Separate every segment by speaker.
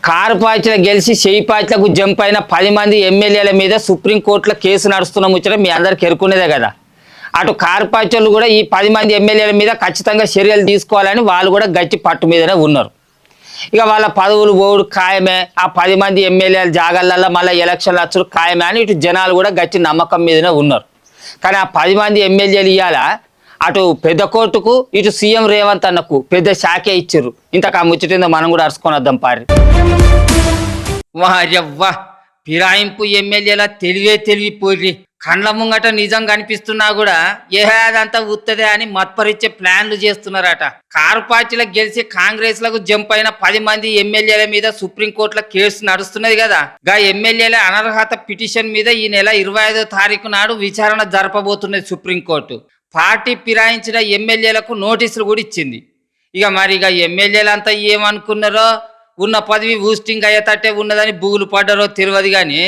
Speaker 1: Car పార్టీలో గెలిచి చెయ్యి పార్టీలకు జంప్ అయిన 10 మంది ఎమ్మెల్యేల మీద సుప్రీంకోర్టులో కేసు నడుస్తున్న ముచ్చట మీ అందరికి ఎరుకునేదే కదా. అటు కారు పార్టీలు కూడా ఈ 10 మంది ఎమ్మెల్యేల మీద ఖచ్చితంగా చర్యలు తీసుకోవాలని వాళ్ళు కూడా గట్టి పట్టు మీదనే ఉన్నారు. ఇక వాళ్ళ పదవులు ఓడు ఖాయమే, ఆ 10 మంది ఎమ్మెల్యేల జాగాలలో మళ్ళీ ఎలక్షన్లు వచ్చుడు ఖాయమే అని ఇటు జనాలు కూడా గట్టి నమ్మకం మీదనే ఉన్నారు. కానీ ఆ 10 మంది ఎమ్మెల్యేలు ఇవాళ అటు పెద్ద కోర్టుకు ఇటు సీఎం రేవంత్ అన్నకు పెద్ద శాఖే ఇచ్చారు. ఇంతకు ఆ ముచ్చటిందో మనం కూడా అరుచుకొని వద్దాం పారి. వారెవ్వా ఫిరాయింపు ఎమ్మెల్యేల తెలివిపోయి కండ్ల ముంగట నిజం కనిపిస్తున్నా కూడా ఏదంతా ఉత్తదే అని మత్పరిచ్చే ప్లాన్లు చేస్తున్నారట. కారు పార్టీలకు గెలిచి కాంగ్రెస్ లకు జంప్ అయిన 10 మంది ఎమ్మెల్యేల మీద సుప్రీంకోర్టులో కేసు నడుస్తున్నది కదా. గా ఎమ్మెల్యేల అనర్హత పిటిషన్ మీద ఈ నెల 25వ తారీఖు నాడు విచారణ జరపబోతున్నది సుప్రీంకోర్టు. పార్టీ ఫిరాయించిన ఎమ్మెల్యేలకు నోటీసులు కూడా ఇచ్చింది. ఇక ఎమ్మెల్యేలంతా ఏమనుకున్నారో, ఉన్న పదవి బూస్టింగ్ అయ్యేటట్టే ఉన్నదని బూగులు పడ్డారో తెలియదు. కానీ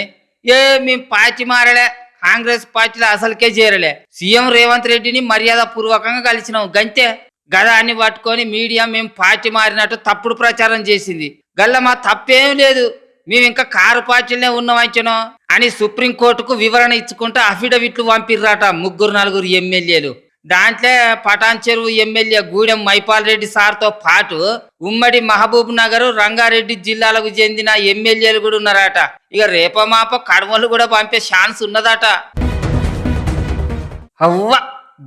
Speaker 1: మేము పార్టీ మారలే, కాంగ్రెస్ పార్టీలో అసలుకే చేరలే, సీఎం రేవంత్ రెడ్డిని మర్యాద పూర్వకంగా కలిసినాం గంతే గదా అని పట్టుకొని మీడియా మేము పార్టీ మారినట్టు తప్పుడు ప్రచారం చేసింది. గల్ల మా తప్పేం లేదు, మేము ఇంకా కారు పార్టీలనే ఉన్నామంచనో అని సుప్రీంకోర్టుకు వివరణ ఇచ్చుకుంటూ అఫిడవిట్లు పంపిర్రాట 3-4 ఎమ్మెల్యేలు. దాంట్లో పటాన్ చెరువు ఎమ్మెల్యే గూడెం మైపాల్ రెడ్డి సార్తో పాటు ఉమ్మడి మహబూబ్ నగర్, రంగారెడ్డి జిల్లాలకు చెందిన ఎమ్మెల్యేలు కూడా ఉన్నారట. ఇక రేపమాప కడవలు కూడా పంపే ఛాన్స్ ఉన్నదట. అవ్వ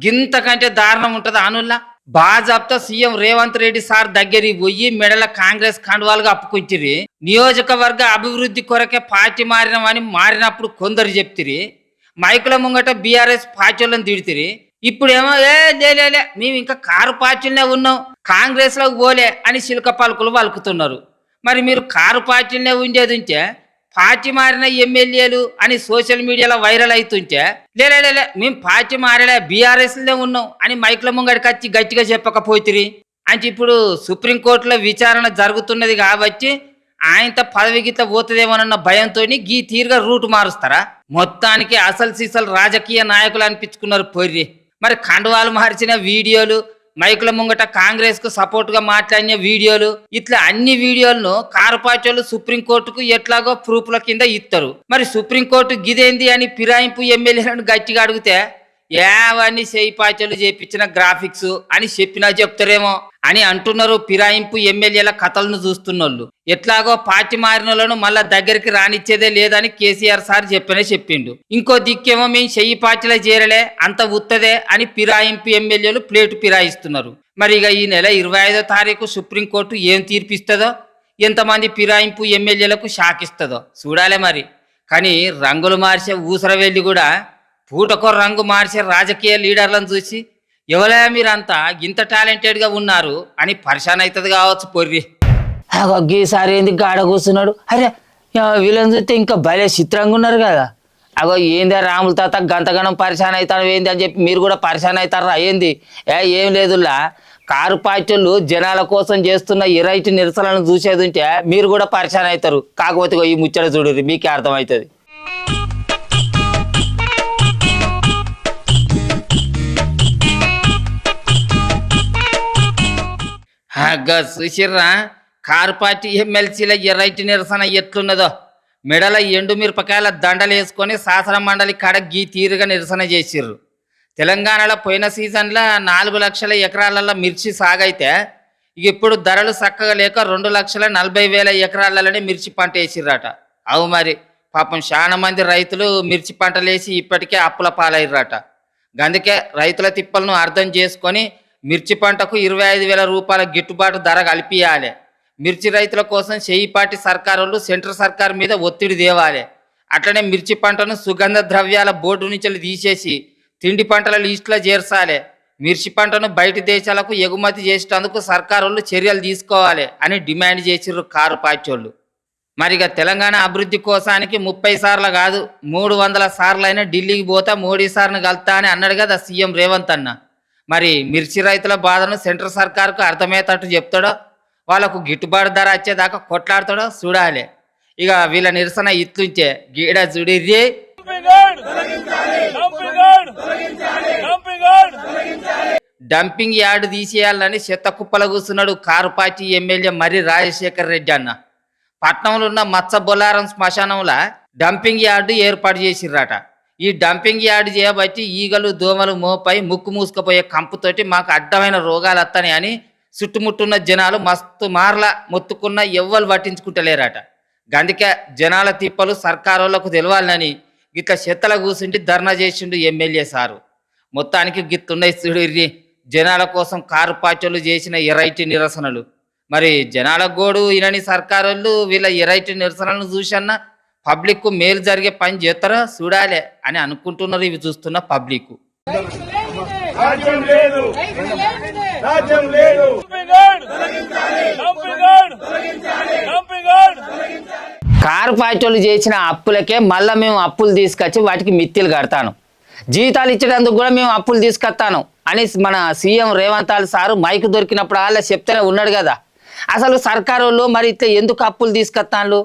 Speaker 1: గింత కంటే దారుణం ఉంటది అనుల్లా. బాజాబ్తో సీఎం రేవంత్ రెడ్డి సార్ దగ్గరికి పోయి మెడల కాంగ్రెస్ కండువాలుగా అప్పుకొచ్చిరి. నియోజకవర్గ అభివృద్ధి కొరకే పార్టీ మారినప్పుడు కొందరు చెప్తిరి, మైకుల ముంగట బీఆర్ఎస్ పార్టీలను తిడితిరి. ఇప్పుడేమో లే మేము ఇంకా కారు పార్టీలనే ఉన్నాం, కాంగ్రెస్ లోకి పోలే అని చిలుక పలుకులు పలుకుతున్నారు. మరి మీరు కారు పార్టీలనే ఉండేది ఉంటే పార్టీ మారిన ఎమ్మెల్యేలు అని సోషల్ మీడియాలో వైరల్ అవుతుంటే లే మేము పార్టీ మారలే బీఆర్ఎస్లనే ఉన్నాం అని మైకుల ముంగడికి వచ్చి గట్టిగా చెప్పకపోతురి అంటే ఇప్పుడు సుప్రీంకోర్టులో విచారణ జరుగుతున్నది కాబట్టి ఆయనతో పదవి గిట్ల పోతుందేమోనన్న భయంతో గీ తీరుగా రూటు మారుస్తారా? మొత్తానికి అసలు సీసలు రాజకీయ నాయకులు అనిపించుకున్నారు పొర్రి. మరి కండువాలు మార్చిన వీడియోలు, మైకుల ముంగట కాంగ్రెస్ కు సపోర్ట్ గా మాట్లాడిన వీడియోలు, ఇట్లా అన్ని వీడియోలను కారు పార్టీలు సుప్రీంకోర్టుకు ఎట్లాగో ప్రూఫ్ల కింద ఇస్తారు. మరి సుప్రీంకోర్టు గిదేంది అని ఫిరాయింపు ఎమ్మెల్యేలను గట్టిగా అడిగితే ఏవన్నీ చేయి పార్టీలు చేపించిన గ్రాఫిక్స్ అని చెప్పినా చెప్తారేమో అని అంటున్నారు ఫిరాయింపు ఎమ్మెల్యేల కథలను చూస్తున్నోళ్ళు. ఎట్లాగో పార్టీ మారినోళ్ళను మళ్ళా దగ్గరికి రానిచ్చేదే లేదని కేసీఆర్ సార్ చెప్పిండు. ఇంకో దిక్కేమో మేము చెయ్యి పార్టీలో చేరలే, అంత ఉత్తదే అని ఫిరాయింపు ఎమ్మెల్యేలు ప్లేటు ఫిరాయిస్తున్నారు. మరి ఇక ఈ నెల 25వ తారీఖు సుప్రీంకోర్టు ఏం తీర్పిస్తుందో, ఎంతమంది ఫిరాయింపు ఎమ్మెల్యేలకు షాక్ ఇస్తుందో చూడాలే మరి. కానీ రంగులు మార్చే ఊసర వెళ్ళి కూడా పూటకో రంగు మార్చే రాజకీయ లీడర్లను చూసి ఎవరా మీరంతా ఇంత టాలెంటెడ్గా ఉన్నారు అని పరిశాన్ అవుతుంది కావచ్చు పొర్రి. గీసారి ఏంది గాడ కూర్చున్నాడు, అరే వీళ్ళని చూస్తే ఇంకా భలే చిత్రంగా ఉన్నారు కదా. అగో ఏందా రాముల తాత గంతగనం పరిశాన్ అవుతాడు ఏంది అని చెప్పి మీరు కూడా పరిశాన్ అవుతారా ఏంది? ఏం లేదులా, కారు పార్టీలు జనాల కోసం చేస్తున్న ఎరైటీ నిరసనలను చూసేది ఉంటే మీరు కూడా పరిశాన్ అవుతారు. కాకపోతే ఈ ముచ్చట చూడరు, మీకే అర్థమవుతుంది. చూసిర్రా కారు పార్టీ ఎమ్మెల్సీల ఎర్రైటి నిరసన ఎట్లున్నదో. మెడల ఎండు మిరపకాయల దండలు వేసుకొని శాసన మండలి కాడ గీ తీరుగా నిరసన చేసిర్రు. తెలంగాణలో పోయిన సీజన్లో 4 లక్షల ఎకరాలలో మిర్చి సాగైతే ఇప్పుడు ధరలు చక్కగా లేక 2,40,000 ఎకరాలలోనే మిర్చి పంట వేసిర్రట. అవు మరి పాపం చాలా మంది రైతులు మిర్చి పంటలు వేసి ఇప్పటికే అప్పుల పాలయ్యారట. అందుకే రైతుల తిప్పలను అర్థం చేసుకొని మిర్చి పంటకు 25,000 రూపాయల గిట్టుబాటు ధర కల్పియాలి. మిర్చి రైతుల కోసం చేయిపాటి సర్కారు సెంట్రల్ సర్కార్ మీద ఒత్తిడి తేవాలి. అట్లనే మిర్చి పంటను సుగంధ ద్రవ్యాల బోర్డు నుంచి తీసేసి తిండి పంటల లిస్టులో చేర్చాలి. మిర్చి పంటను బయట దేశాలకు ఎగుమతి చేసేందుకు సర్కారు చర్యలు తీసుకోవాలి అని డిమాండ్ చేసిర్రు కారు పార్టీలు. మరిగా తెలంగాణ అభివృద్ధి కోసానికి 30 సార్లు కాదు 300 సార్లు అయినా ఢిల్లీకి పోతా మోడీ సార్ని కలుతా అని అన్నాడు కదా సీఎం రేవంత్ అన్న. మరి మిర్చి రైతుల బాధను సెంట్రల్ సర్కార్కు అర్థమయ్యేటట్టు చెప్తాడో, వాళ్ళకు గిట్టుబాటు ధర వచ్చేదాకా కొట్లాడతాడో చూడాలి. ఇక వీళ్ళ నిరసన ఇట్లుంచే గీడ జుడిర్రి. డంపింగ్ యార్డు తీసేయాలని చెత్త కుప్పల కూర్చున్నాడు కారు పార్టీ ఎమ్మెల్యే మర్రి రాజశేఖర్ రెడ్డి అన్న. పట్నంలో ఉన్న మత్స బొల్లారం శ్మశానంలో డంపింగ్ యార్డు ఏర్పాటు చేసిర్రట. ఈ డంపింగ్ యార్డు చేయబట్టి ఈగలు దోమలు మోపై ముక్కు మూసుకుపోయే కంపుతోటి మాకు అడ్డమైన రోగాలు వస్తాయి అని చుట్టుముట్టున్న జనాలు మస్తు మార్ల మొత్తుకున్న ఎవ్వరు పట్టించుకుంటలేరట. గందుకే జనాల తిప్పలు సర్కారోళ్లకు తెలవాలని గిట్ల చెత్తల కూర్చుండి ధర్నా చేసిండు ఎమ్మెల్యే సారు. మొత్తానికి గిత్తున్నాయి చూడిర్రి జనాల కోసం కారు పార్టీలు చేసిన ఎరైటీ నిరసనలు. మరి జనాల గోడు ఈయనని సర్కారోళ్ళు వీళ్ళ ఎరైటీ నిరసనలను చూసన్నా పబ్లిక్ మేలు జరిగే పని చేస్తారో చూడాలి అని అనుకుంటున్నారు ఇవి చూస్తున్న పబ్లిక్. కారు పార్టీలు చేసిన అప్పులకే మళ్ళీ మేము అప్పులు తీసుకొచ్చి వాటికి మిత్తిలు కడతాను, జీతాలు ఇచ్చేటందుకు కూడా మేము అప్పులు తీసుకొస్తాను అని మన సీఎం రేవంత్ సారు మైకు దొరికినప్పుడు వాళ్ళ చెప్తూనే ఉన్నాడు కదా. అసలు సర్కారు వాళ్ళు మరి ఇట్లా ఎందుకు అప్పులు తీసుకొస్తాను,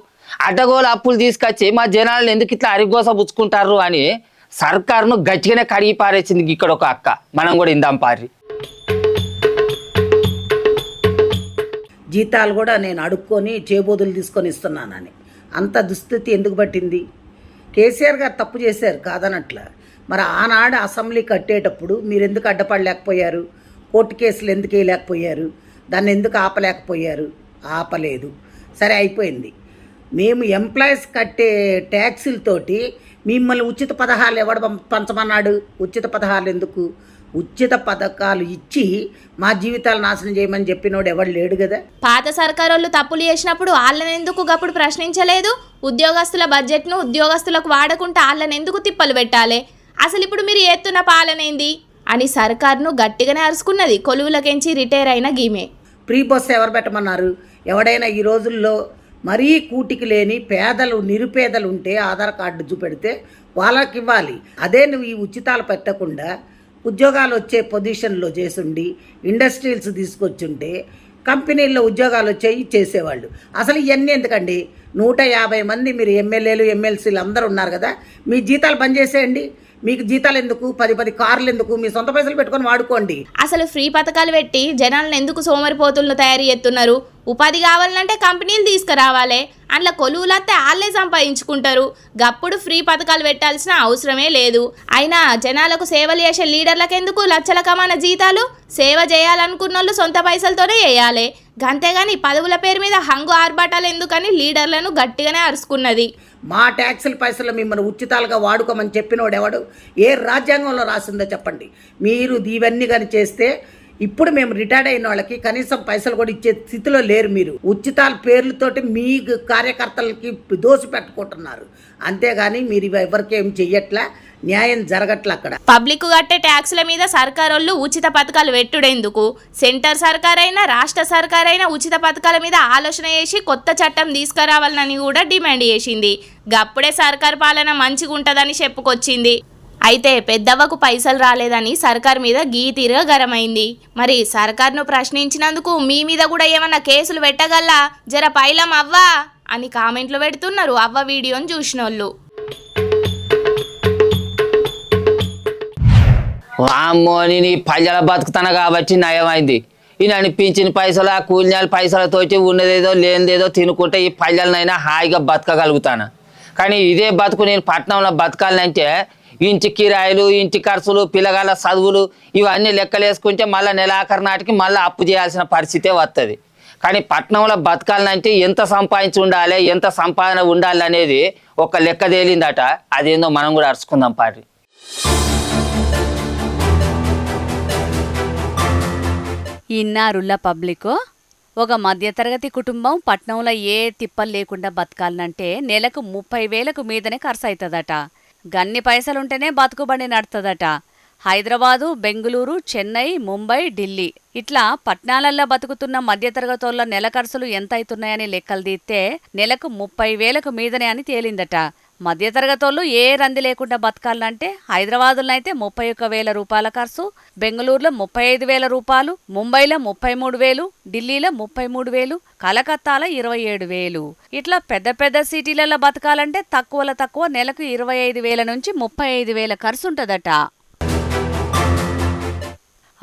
Speaker 1: అడ్డగోలు అప్పులు తీసుకొచ్చి మా జనాలను ఎందుకు ఇట్లా అరిగోస పుచ్చుకుంటారు అని సర్కారును గట్టిగానే కడిగి పారేసింది ఇక్కడ ఒక అక్క. మనం కూడా ఇందాం పారి.
Speaker 2: జీతాలు కూడా నేను అడుక్కొని చేబోదులు తీసుకొని ఇస్తున్నానని అంత దుస్థితి ఎందుకు పట్టింది? కేసీఆర్ గారు తప్పు చేశారు కాదనట్ల. మరి ఆనాడు అసెంబ్లీ కట్టేటప్పుడు మీరు ఎందుకు అడ్డపడలేకపోయారు? కోర్టు కేసులు ఎందుకు వేయలేకపోయారు? దాన్ని ఎందుకు ఆపలేకపోయారు? ఆపలేదు, సరే అయిపోయింది. మేము ఎంప్లాయీస్ కట్టే ట్యాక్సులతోటి మిమ్మల్ని ఉచిత పథకాలు ఎవడు పంచమన్నాడు? ఉచిత పథకాలు ఎందుకు? ఉచిత పథకాలు ఇచ్చి మా జీవితాలు నాశనం చేయమని చెప్పినోడు ఎవడు లేడు కదా.
Speaker 3: పాత సర్కారోళ్ళు తప్పులు చేసినప్పుడు వాళ్ళని ఎందుకు గప్పుడు ప్రశ్నించలేదు? ఉద్యోగస్తుల బడ్జెట్ను ఉద్యోగస్తులకు వాడకుండా వాళ్ళని ఎందుకు తిప్పలు పెట్టాలి? అసలు ఇప్పుడు మీరు ఎత్తున్న పాలనేంది అని సర్కార్ను గట్టిగానే అరుచుకున్నది కొలువులకెంచి రిటైర్ అయిన గీమే.
Speaker 2: ఫ్రీ బస్ ఎవరు పెట్టమన్నారు? ఎవడైనా ఈ రోజుల్లో మరీ కూటికి లేని పేదలు నిరుపేదలు ఉంటే ఆధార్ కార్డు చూపెడితే వాళ్ళకి ఇవ్వాలి. అదే నువ్వు ఈ ఉచితాలు పెట్టకుండా ఉద్యోగాలు వచ్చే పొజిషన్లో చేసుండి ఇండస్ట్రీస్ తీసుకొచ్చుంటే కంపెనీల్లో ఉద్యోగాలు వచ్చేవి చేసేవాళ్ళు. అసలు ఇవన్నీ ఎందుకండి? 150 మంది మీరు ఎమ్మెల్యేలు ఎమ్మెల్సీలు అందరూ ఉన్నారు కదా, మీ జీతాలు బంద్ చేసేయండి. మీకు జీతాలు ఎందుకు? 10 కార్లు ఎందుకు? మీ సొంత పైసలు పెట్టుకొని వాడుకోండి.
Speaker 3: అసలు ఫ్రీ పథకాలు పెట్టి జనాలను ఎందుకు సోమరిపోతులను తయారు చేస్తున్నారు? ఉపాధి కావాలంటే కంపెనీలు తీసుకురావాలి, అందులో కొలువులత్తే వాళ్ళే సంపాదించుకుంటారు. గప్పుడు ఫ్రీ పథకాలు పెట్టాల్సిన అవసరమే లేదు. అయినా జనాలకు సేవలు చేసే లీడర్లకు ఎందుకు లక్షల కమాన జీతాలు? సేవ చేయాలనుకున్న వాళ్ళు సొంత పైసలతోనే చేయాలి. గంతేగాని పదవుల పేరు మీద హంగు ఆర్భాటాలు ఎందుకని లీడర్లను గట్టిగానే అరుచుకున్నది.
Speaker 2: మా ట్యాక్సుల పైసలు మిమ్మల్ని ఉచితాలుగా వాడుకోమని చెప్పినోడు ఎవడు? ఏ రాజ్యాంగంలో రాసిందో చెప్పండి. మీరు ఇవన్నీ కానీ చేస్తే ఇప్పుడు మేము రిటైర్డ్ అయిన వాళ్ళకి కనీసం పైసలు కూడా ఇచ్చే స్థితిలో లేరు. మీరు ఉచితాల పేర్లతోటి మీ కార్యకర్తలకి దోసి పెట్టుకుంటున్నారు, అంతేగాని మీరు ఎవరికి ఏం చెయ్యట్లా, న్యాయం జరగట్లే. అక్కడ
Speaker 3: పబ్లిక్ కట్టే ట్యాక్సుల మీద సర్కారోళ్ళు ఉచిత పథకాలు పెట్టుడేందుకు? సెంటర్ సర్కారైనా రాష్ట్ర సర్కారైనా ఉచిత పథకాల మీద ఆలోచన చేసి కొత్త చట్టం తీసుకురావాలని కూడా డిమాండ్ చేసింది. గప్పుడే సర్కార్ పాలన మంచిగా ఉంటుందని చెప్పుకొచ్చింది. అయితే పెద్దవ్వకు పైసలు రాలేదని సర్కార్ మీద గీతీరుగా గరమైంది. మరి సర్కార్ను ప్రశ్నించినందుకు మీ మీద కూడా ఏమన్నా కేసులు పెట్టగల్లా? జర పైలం అవ్వా అని కామెంట్లు పెడుతున్నారు అవ్వ వీడియోని చూసినోళ్ళు.
Speaker 1: వామ్మో నేను ఈ పల్లెల బతుకుతాను కాబట్టి నయమైంది. ఈయన అనిపించిన పైసలు ఆ కూలినాల పైసలతోటి ఉన్నదేదో లేనిదేదో తినుకుంటే ఈ పల్లెలనైనా హాయిగా బతకగలుగుతాను. కానీ ఇదే బతుకు నేను పట్టణంలో బతకాలంటే ఇంటి కిరాయిలు, ఇంటి ఖర్చులు, పిల్లగాళ్ళ చదువులు ఇవన్నీ లెక్కలేసుకుంటే మళ్ళీ నెలాఖరు నాటికి మళ్ళీ అప్పు చేయాల్సిన పరిస్థితే వస్తుంది. కానీ పట్టణంలో బతకాలంటే ఎంత సంపాదించి ఉండాలి, ఎంత సంపాదన ఉండాలి అనేది ఒక లెక్క తేలిందట. అదేందో మనం కూడా అరుచుకుందాం పారి.
Speaker 4: ఇన్నారుల్ల పబ్లిక్ ఒక మధ్యతరగతి కుటుంబం పట్నంలో ఏ తిప్పలు లేకుండా బతకాలంటే నెలకు 30,000కు మీదనే ఖర్చు అవుతుందట. గన్ని పైసలుంటేనే బతుకుబడి నడుతుందట. హైదరాబాదు, బెంగుళూరు, చెన్నై, ముంబై, ఢిల్లీ ఇట్లా పట్నాలల్లో బతుకుతున్న మధ్యతరగతోళ్ళ నెల ఖర్చులు ఎంత అవుతున్నాయని లెక్కలు తీస్తే నెలకు 30,000కు మీదనే అని తేలిందట. మధ్యతరగతోళ్ళు ఏ రంది లేకుండా బతకాలంటే హైదరాబాదులో అయితే 31,000 రూపాయల ఖర్చు, బెంగళూరులో 35,000 రూపాయలు, ముంబైలో 33,000, ఢిల్లీలో 33,000, కలకత్తాలో 27,000. ఇట్లా పెద్ద పెద్ద సిటీలలో బతకాలంటే తక్కువలో తక్కువ నెలకు 25,000 నుంచి 35,000 ఖర్చు ఉంటుందట.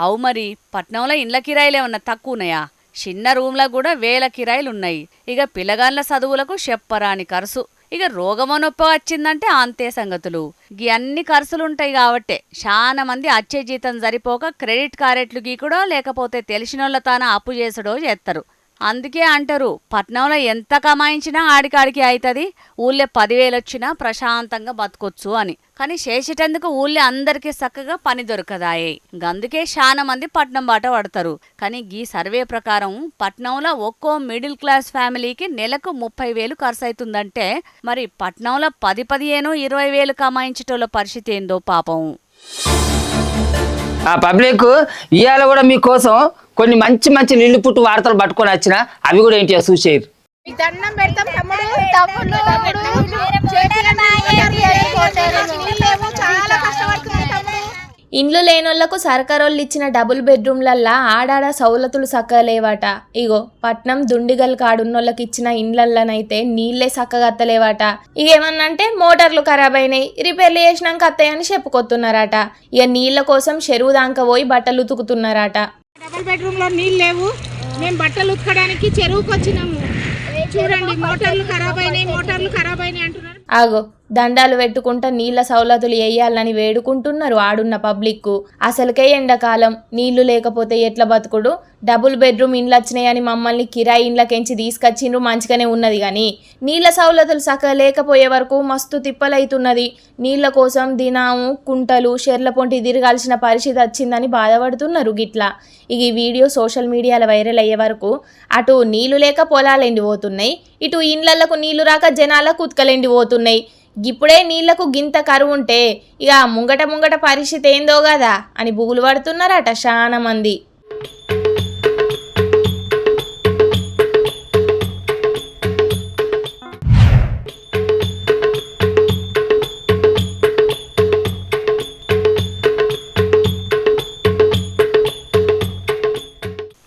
Speaker 4: అవు మరి పట్నంలో ఇండ్ల కిరాయిలు ఏమన్నా తక్కువన్నాయా? చిన్న రూమ్లకు కూడా వేల కిరాయిలున్నాయి. ఇక పిల్లగాన్ల చదువులకు చెప్పరాని ఖర్చు. ఇక రోగమో నొప్పి వచ్చిందంటే అంతే సంగతులు. గీ అన్ని ఖర్చులుంటాయి కాబట్టే చాలా మంది అచ్చే జీతం సరిపోక క్రెడిట్ కార్డులు గీకుడో లేకపోతే తెలిసినోళ్ళ తాన అప్పు చేసుడో చేస్తారు. అందుకే అంటారు పట్నంలో ఎంత కమాయించినా ఆడికాడికి అవుతుంది, ఊళ్ళో 10,000 వచ్చినా ప్రశాంతంగా బతకొచ్చు అని. కానీ చేసేటందుకు ఊళ్ళో అందరికీ చక్కగా పని దొరకదాయే. అందుకే చాలా మంది పట్నం బాట పడతారు. కానీ గీ సర్వే ప్రకారం పట్నంలో ఒక్కో మిడిల్ క్లాస్ ఫ్యామిలీకి నెలకు 30,000 ఖర్చు అవుతుందంటే మరి పట్నంలో 10-15, 20,000 కమాయించేటోళ్ళ పరిస్థితి ఏందో పాపం.
Speaker 1: ఆ పబ్లిక్ ఇవాళ కూడా మీకోసం కొన్ని మంచి మంచి నీళ్లు పుట్టు వార్తలు పట్టుకొని వచ్చిన, అవి కూడా ఏంటి చూసేరు.
Speaker 5: దండం పెడతాం తమ్ముడు, చాలా కష్టపడుతున్నాయి తమ్ముడు.
Speaker 3: ఇండ్లు లేనోళ్లకు సర్కారోళ్ళు ఇచ్చిన డబుల్ బెడ్రూమ్లల్లా ఆడాడ సౌలతులు సక్కలేవాట. ఇగో పట్నం దుండిగల్ కాడున్నోళ్ళకి ఇచ్చిన ఇండ్లల్లనైతే నీళ్లే సక్కగత్తలేవాట. ఇక ఏమన్నంటే మోటార్లు ఖరాబ్ అయినాయి, రిపేర్లు చేసినాక అత్తయ్యని చెప్పుకొస్తున్నారట. ఇక నీళ్ల కోసం చెరువు దాకా పోయి బట్టలు ఉతుకుతున్నారట.
Speaker 5: డబుల్ బెడ్రూమ్ లో నీళ్ళు లేవు, మేము బట్టలు ఉతకడానికి చెరువుకు వచ్చినాము. చూడండి మోటార్లు ఖరాబ్ అయినాయి అంటున్నారు.
Speaker 3: ఆగో దండాలు పెట్టుకుంటా నీళ్ల సౌలతులు వేయాలని వేడుకుంటున్నారు ఆడున్న పబ్లిక్. అసలుకే ఎండాకాలం, నీళ్లు లేకపోతే ఎట్లా బతుకుడు? డబుల్ బెడ్రూమ్ ఇండ్లు వచ్చినాయని మమ్మల్ని కిరాయి ఇండ్లకెంచి తీసుకొచ్చిండ్రు, మంచిగానే ఉన్నది. కానీ నీళ్ల సౌలతులు సక్క లేకపోయే వరకు మస్తు తిప్పలైతున్నది. నీళ్ల కోసం దినాము కుంటలు షెర్ల పొంటి తిరగాల్సిన పరిస్థితి వచ్చిందని బాధపడుతున్నారు గిట్లా. ఇక ఈ వీడియో సోషల్ మీడియాలో వైరల్ అయ్యే వరకు అటు నీళ్లు లేక పొలాలు ఎండిపోతున్నాయి, ఇటు ఇండ్లకు నీళ్లు రాక జనాల కుత్కలు ఎండిపోతున్నాయి. ఇప్పుడే నీళ్లకు గింత కరువు ఉంటే ఇక ముంగట పరిస్థితి ఏందో కదా అని బుగులు పడుతున్నారట చాలా మంది.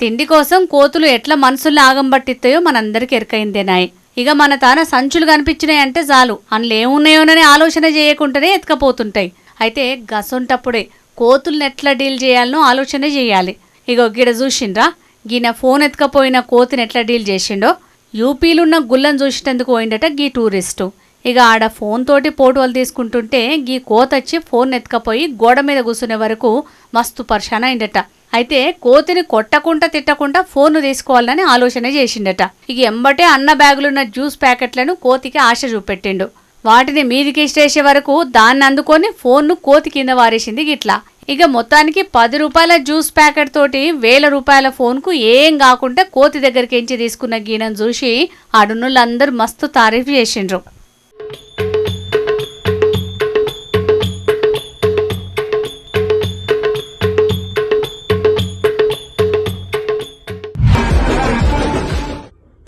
Speaker 4: తిండి కోసం కోతులు ఎట్లా మనుషుల్ని ఆగం పట్టిస్తాయో మనందరికి ఎరకైందేనాయ్. ఇక మన తాన సంచులు కనిపించినాయంటే చాలు అందులో ఏమున్నాయోనని ఆలోచన చేయకుండానే ఎత్తుకపోతుంటాయి. అయితే గసొంటప్పుడే కోతుల్ని ఎట్లా డీల్ చేయాలనో ఆలోచన చేయాలి. ఇగో గిడ చూసిండ్రా, గీన ఫోన్ ఎత్తుకపోయిన కోతిని ఎట్లా డీల్ చేసిండో. యూపీలున్న గుళ్ళను చూసేందుకు పోయిండట గీ టూరిస్టు. ఇక ఆడ ఫోన్ తోటి ఫోటోలు తీసుకుంటుంటే గీ కోతొచ్చి ఫోన్ ఎత్తుకపోయి గోడ మీద కూర్చునే వరకు మస్తు పర్షాన్ అయిందట. అయితే కోతిని కొట్టకుండా తిట్టకుండా ఫోన్ తీసుకోవాలని ఆలోచన చేసిండట. ఇక ఎంబటే అన్న బ్యాగులున్న జ్యూస్ ప్యాకెట్లను కోతికి ఆశ చూపెట్టిండు. వాటిని మీదికి ఇష్టేసే వరకు దాన్ని అందుకొని ఫోన్ను కోతి కింద వారేసింది గిట్లా. ఇక మొత్తానికి 10 రూపాయల జ్యూస్ ప్యాకెట్ తోటి 1000 రూపాయల ఫోన్కు ఏం కాకుండా కోతి దగ్గరికి ఎంచి తీసుకున్న గీనను చూసి ఆడున్నోళ్ళందరూ మస్తు తారీఫ్ చేసిండ్రు.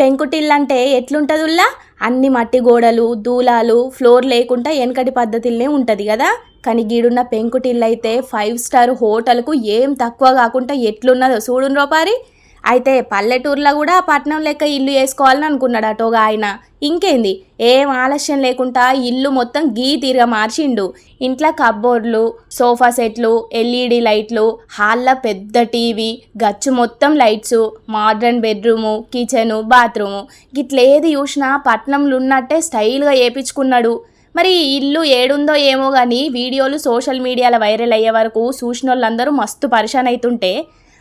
Speaker 3: పెంకుటిల్లంటే ఎట్లుంటదుల్లా? అన్ని మట్టి గోడలు, దూలాలు, ఫ్లోర్ లేకుండా వెనకటి పద్ధతిలోనే ఉంటుంది కదా. కానీ గీడున్న పెంకుటిల్లు అయితే 5 స్టార్ హోటల్కు ఏం తక్కువ కాకుండా ఎట్లున్నదో చూడున్ రోపారి. అయితే పల్లెటూరులో కూడా పట్నం లెక్క ఇల్లు వేసుకోవాలని అనుకున్నాడు అటోగా ఆయన. ఇంకేంది ఏం ఆలస్యం లేకుండా ఇల్లు మొత్తం గీ తీరుగా మార్చిండు. ఇంట్లో కబ్బోర్డ్లు, సోఫా సెట్లు, ఎల్ఈడి లైట్లు, హాల్లో పెద్ద టీవీ, గచ్చు మొత్తం lights, modern bedroom, kitchen, bathroom గిట్లేది చూసినా పట్నంలో ఉన్నట్టే స్టైల్గా వేయించుకున్నాడు. మరి ఇల్లు ఏడుందో ఏమో కానీ వీడియోలు సోషల్ మీడియాలో వైరల్ అయ్యే వరకు చూసిన వాళ్ళందరూ మస్తు పరిశాన్ అవుతుంటే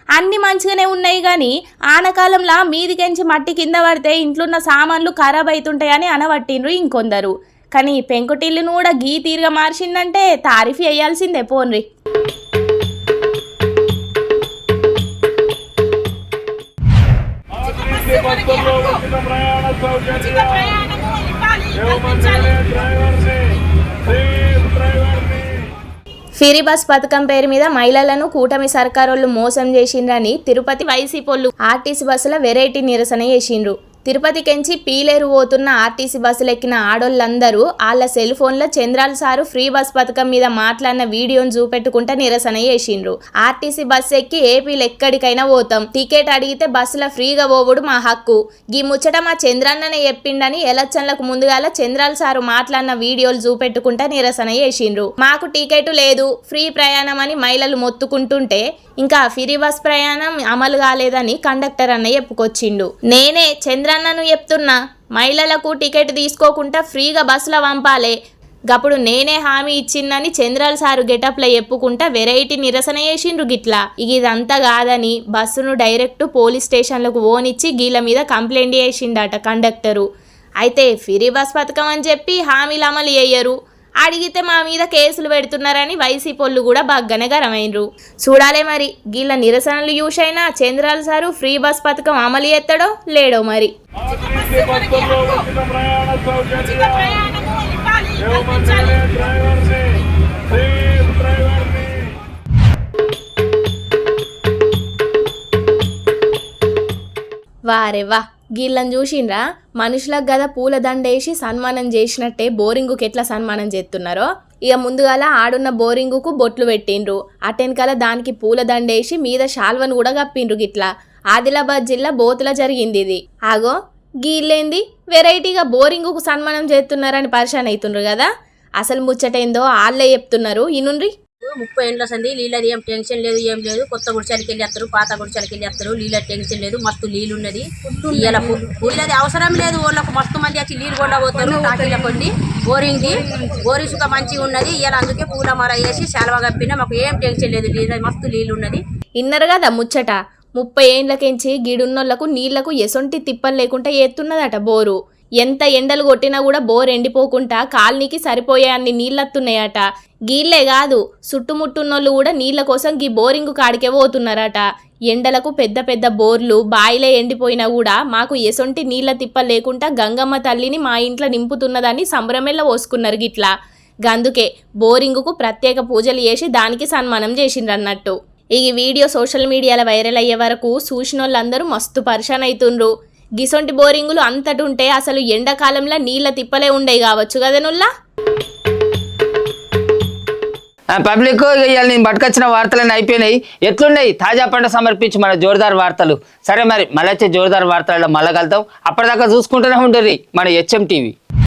Speaker 3: అన్ని మంచిగానే ఉన్నాయి. కానీ ఆనకాలంలో మీదికెంచి మట్టి కింద పడితే ఇంట్లోన్న సామాన్లు ఖరాబ్ అవుతుంటాయని అనబట్టిండ్రు ఇంకొందరు. కానీ పెంకుటిల్లును కూడా గీ తీరుగా మార్చిందంటే తారీఫ్ వేయాల్సిందే పోన్రి. ఫ్రీ బస్ పథకం పేరు మీద మహిళలను కూటమి సర్కారోళ్ళు మోసం చేసిండ్రని తిరుపతి వైసీపోళ్ళు ఆర్టీసీ బస్సుల వెరైటీ నిరసన చేసిండ్రు. తిరుపతికెంచి పీలేరు పోతున్న ఆర్టీసీ బస్సులు ఎక్కిన ఆడోళ్ళందరూ వాళ్ళ సెల్ ఫోన్లో చంద్రాల సారు ఫ్రీ బస్ పథకం మీద మాట్లాడిన వీడియోను చూపెట్టుకుంటా నిరసన చేసిండ్రు. ఆర్టీసీ బస్సు ఎక్కి ఏపీలో ఎక్కడికైనా పోతాం, టికెట్ అడిగితే బస్సులో ఫ్రీగా పోవుడు మా హక్కు, గీ ముచ్చట మా చంద్రన్ననే చెప్పిండని ఎలక్షన్లకు ముందుగాల చంద్రాల సారు మాట్లాడిన వీడియోలు చూపెట్టుకుంటా నిరసన చేసిండ్రు. మాకు టికెట్ లేదు, ఫ్రీ ప్రయాణం అని మహిళలు మొత్తుకుంటుంటే ఇంకా ఫ్రీ బస్ ప్రయాణం అమలు కాలేదని కండక్టర్ అన్న చెప్పుకొచ్చిండు. నేనే చంద్రన్నను చెప్తున్నా, మహిళలకు టికెట్ తీసుకోకుండా ఫ్రీగా బస్సులో పంపాలే, గప్పుడు నేనే హామీ ఇచ్చిందని చంద్రాల సారు గెటప్లో చెప్పుకుంటా వెరైటీ నిరసన చేసిండ్రు గిట్లా. ఇదంతా కాదని బస్సును డైరెక్ట్ పోలీస్ స్టేషన్లకు ఓనిచ్చి గీళ్ళ మీద కంప్లైంట్ చేసిండట కండక్టరు. అయితే ఫ్రీ బస్ పథకం అని చెప్పి హామీలు అమలు చేయరు, అడిగితే మా మీద కేసులు పెడుతున్నారని వైసీపీ కూడా బాగానే గరమైనరు. చూడాలే మరి గీళ్ళ నిరసనలు చూసైనా చంద్రాల సారు ఫ్రీ బస్ పథకం అమలు చేస్తాడో లేడో మరి. వారేవా గీళ్ళని చూసిండ్రా, మనుషులకు గదా పూల దండేసి సన్మానం చేసినట్టే బోరింగుకి ఎట్లా సన్మానం చేస్తున్నారో ఇక ముందుగాల ఆడున్న బోరింగుకు బొట్లు పెట్టిండ్రు, అటెనకాల దానికి పూల దండేసి మీద శాల్వను కూడా కప్పిండ్రు. గిట్లా ఆదిలాబాద్ జిల్లా బోతుల జరిగింది ఇది. ఆగో గీళ్ళేంది వెరైటీగా బోరింగుకు సన్మానం చేస్తున్నారని పరిశాన్ అవుతుండ్రు కదా. అసలు ముచ్చటేందో వాళ్ళే చెప్తున్నారు, ఇనుండ్రి.
Speaker 6: 30 ఏళ్ళ సంది నీళ్ళది ఏం టెన్షన్ లేదు, ఏం లేదు. కొత్త గుడిసెలకి వెళ్ళి వస్తారు, పాత గుడిసెలకి వెళ్ళి వస్తారు. నీళ్ళ టెన్షన్ లేదు, మస్తు నీళ్ళు ఉన్నది. ఇవాళ నీళ్ళది అవసరం లేదు, వాళ్ళకు మస్తు మంది వచ్చి నీళ్ళు కొండ పోతారు. టాకీల కొన్ని బోరింగ్ సుఖ మంచిగా ఉన్నది. ఇవాళ అందుకే పూల మర వేసి శాలవా కప్పినా మాకు ఏం టెన్షన్ లేదు, నీళ్ళది మస్తు నీళ్ళు ఉన్నది.
Speaker 3: ఇన్నరు కదా ముచ్చట, 30 ఏండ్లకెంచి గీడున్నోళ్లకు నీళ్లకు ఎసొంటి తిప్పలు లేకుండా ఎత్తున్నదట బోరు. ఎంత ఎండలు కొట్టినా కూడా బోర్ ఎండిపోకుండా కాలనీకి సరిపోయే అన్ని నీళ్ళత్తున్నాయట. గీళ్లే కాదు చుట్టుముట్టున్నోళ్ళు కూడా నీళ్ల కోసం గీ బోరింగు కాడికే పోతున్నారట. ఎండలకు పెద్ద పెద్ద బోర్లు బాయిలే ఎండిపోయినా కూడా మాకు ఎసొంటి నీళ్ల తిప్ప లేకుండా గంగమ్మ తల్లిని మా ఇంట్లో నింపుతున్నదని సంబరమెల్ల పోసుకున్నారు గిట్లా. గందుకే బోరింగుకు ప్రత్యేక పూజలు చేసి దానికి సన్మానం చేసిండ్రన్నట్టు. ఈ వీడియో సోషల్ మీడియాలో వైరల్ అయ్యే వరకు చూసినోళ్ళందరూ మస్తు పరిశాన్ అవుతుండ్రు. గిసొంటి బోరింగులు అంతటుంటే అసలు ఎండాకాలంలో నీళ్ళ తిప్పలే ఉండేవి కావచ్చు కదనుల్లా.
Speaker 1: పబ్లిక్ ఇవాళ నేను పట్టుకొచ్చిన వార్తలన్నీ అయిపోయినాయి. ఎట్లున్నాయి తాజా పంట సమర్పించి మన జోరుదార్ వార్తలు. సరే మరి మళ్ళీ వచ్చే జోరుదార్ వార్తలలో మళ్ళీ కలుద్దాం. అప్పటిదాకా చూసుకుంటూనే ఉంటుంది మన HM TV.